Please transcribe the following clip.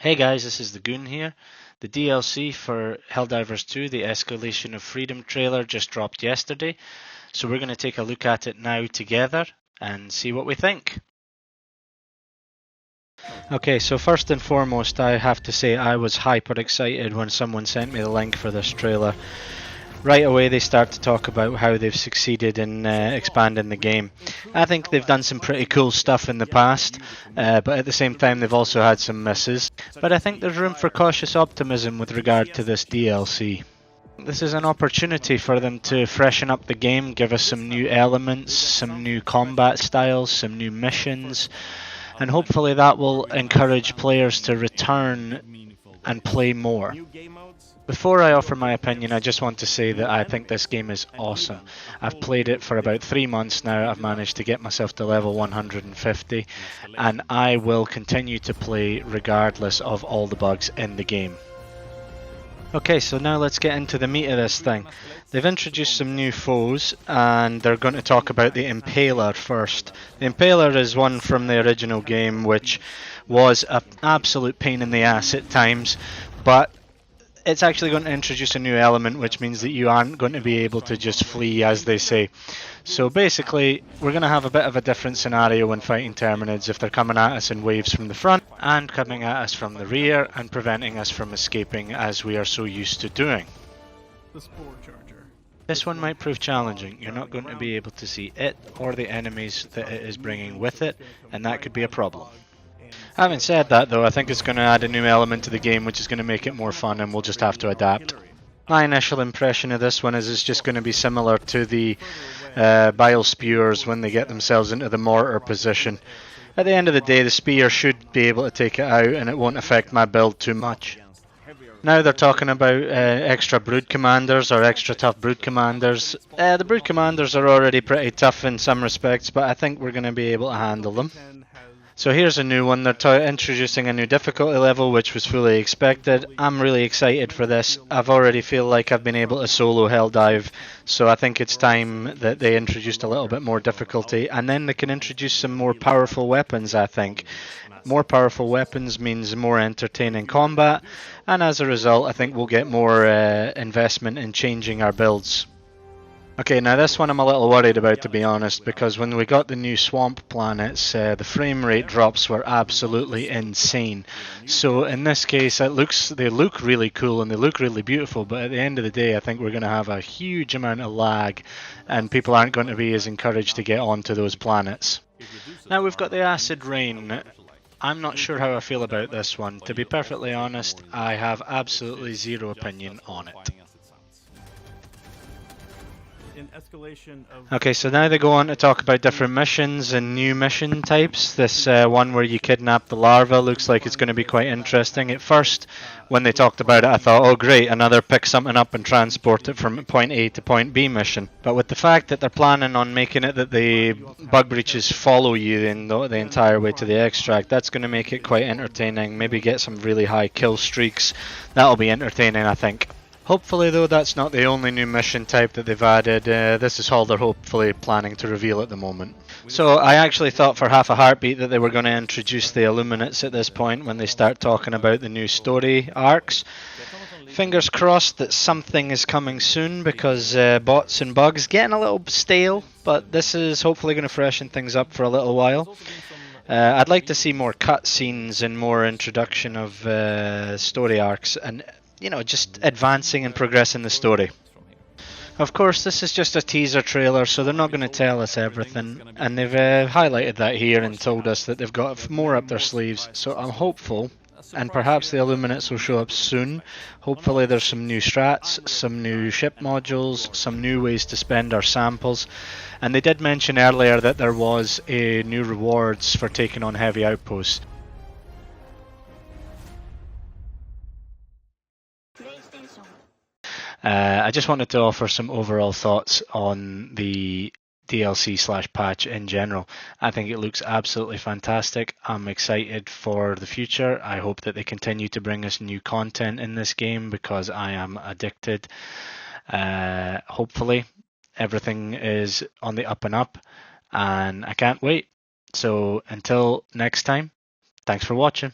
Hey guys, this is the Goon here. The DLC for Helldivers 2, the Escalation of Freedom trailer just dropped yesterday, so we're going to take a look at it now together and see what we think. Okay, so first and foremost, I have to say I was hyper excited when someone sent me the link for this trailer. Right away they start to talk about how they've succeeded in expanding the game. I think they've done some pretty cool stuff in the past, but at the same time they've also had some misses. But I think there's room for cautious optimism with regard to this DLC. This is an opportunity for them to freshen up the game, give us some new elements, some new combat styles, some new missions, and hopefully that will encourage players to return and play more. Before I offer my opinion, I just want to say that I think this game is awesome. I've played it for about 3 months now. I've managed to get myself to level 150, and I will continue to play regardless of all the bugs in the game. Okay, so now let's get into the meat of this thing. They've introduced some new foes, and they're going to talk about the Impaler first. The Impaler is one from the original game, which was an absolute pain in the ass at times, but it's actually going to introduce a new element, which means that you aren't going to be able to just flee, as they say. So basically, we're going to have a bit of a different scenario when fighting Terminids if they're coming at us in waves from the front and coming at us from the rear and preventing us from escaping as we are so used to doing. This one might prove challenging. You're not going to be able to see it or the enemies that it is bringing with it, and that could be a problem. Having said that though, I think it's going to add a new element to the game which is going to make it more fun, and we'll just have to adapt. My initial impression of this one is it's just going to be similar to the bile spewers when they get themselves into the mortar position. At the end of the day, the spear should be able to take it out and it won't affect my build too much. Now they're talking about extra brood commanders or extra tough brood commanders. The brood commanders are already pretty tough in some respects, but I think we're going to be able to handle them. So here's a new one. They're introducing a new difficulty level, which was fully expected. I'm really excited for this. I've already feel like I've been able to solo Helldive, so I think it's time that they introduced a little bit more difficulty, and then they can introduce some more powerful weapons, I think. More powerful weapons means more entertaining combat, and as a result I think we'll get more investment in changing our builds. Okay, now this one I'm a little worried about, to be honest, because when we got the new swamp planets, the frame rate drops were absolutely insane. So in this case, they look really cool and they look really beautiful, but at the end of the day, I think we're going to have a huge amount of lag, and people aren't going to be as encouraged to get onto those planets. Now we've got the acid rain. I'm not sure how I feel about this one. To be perfectly honest, I have absolutely zero opinion on it. Okay, so now they go on to talk about different missions and new mission types. This one where you kidnap the larva looks like it's going to be quite interesting. At first, when they talked about it, I thought, oh great, another pick something up and transport it from point A to point B mission. But with the fact that they're planning on making it that the bug breaches follow you in the entire way to the extract, that's going to make it quite entertaining. Maybe get some really high kill streaks. That'll be entertaining, I think. Hopefully though, that's not the only new mission type that they've added. This is all they're hopefully planning to reveal at the moment. So I actually thought for half a heartbeat that they were going to introduce the illuminates at this point when they start talking about the new story arcs. Fingers crossed that something is coming soon, because bots and bugs getting a little stale, but this is hopefully going to freshen things up for a little while. I'd like to see more cutscenes and more introduction of story arcs, and just advancing and progressing the story. Of course, this is just a teaser trailer, so they're not going to tell us everything, and they've highlighted that here and told us that they've got more up their sleeves, so I'm hopeful, and perhaps the illuminates will show up soon. Hopefully there's some new strats, some new ship modules, some new ways to spend our samples, and they did mention earlier that there was a new rewards for taking on heavy outposts. I just wanted to offer some overall thoughts on the DLC/patch in general. I think it looks absolutely fantastic. I'm excited for the future. I hope that they continue to bring us new content in this game, because I am addicted. Hopefully everything is on the up and up, and I can't wait. So until next time, thanks for watching.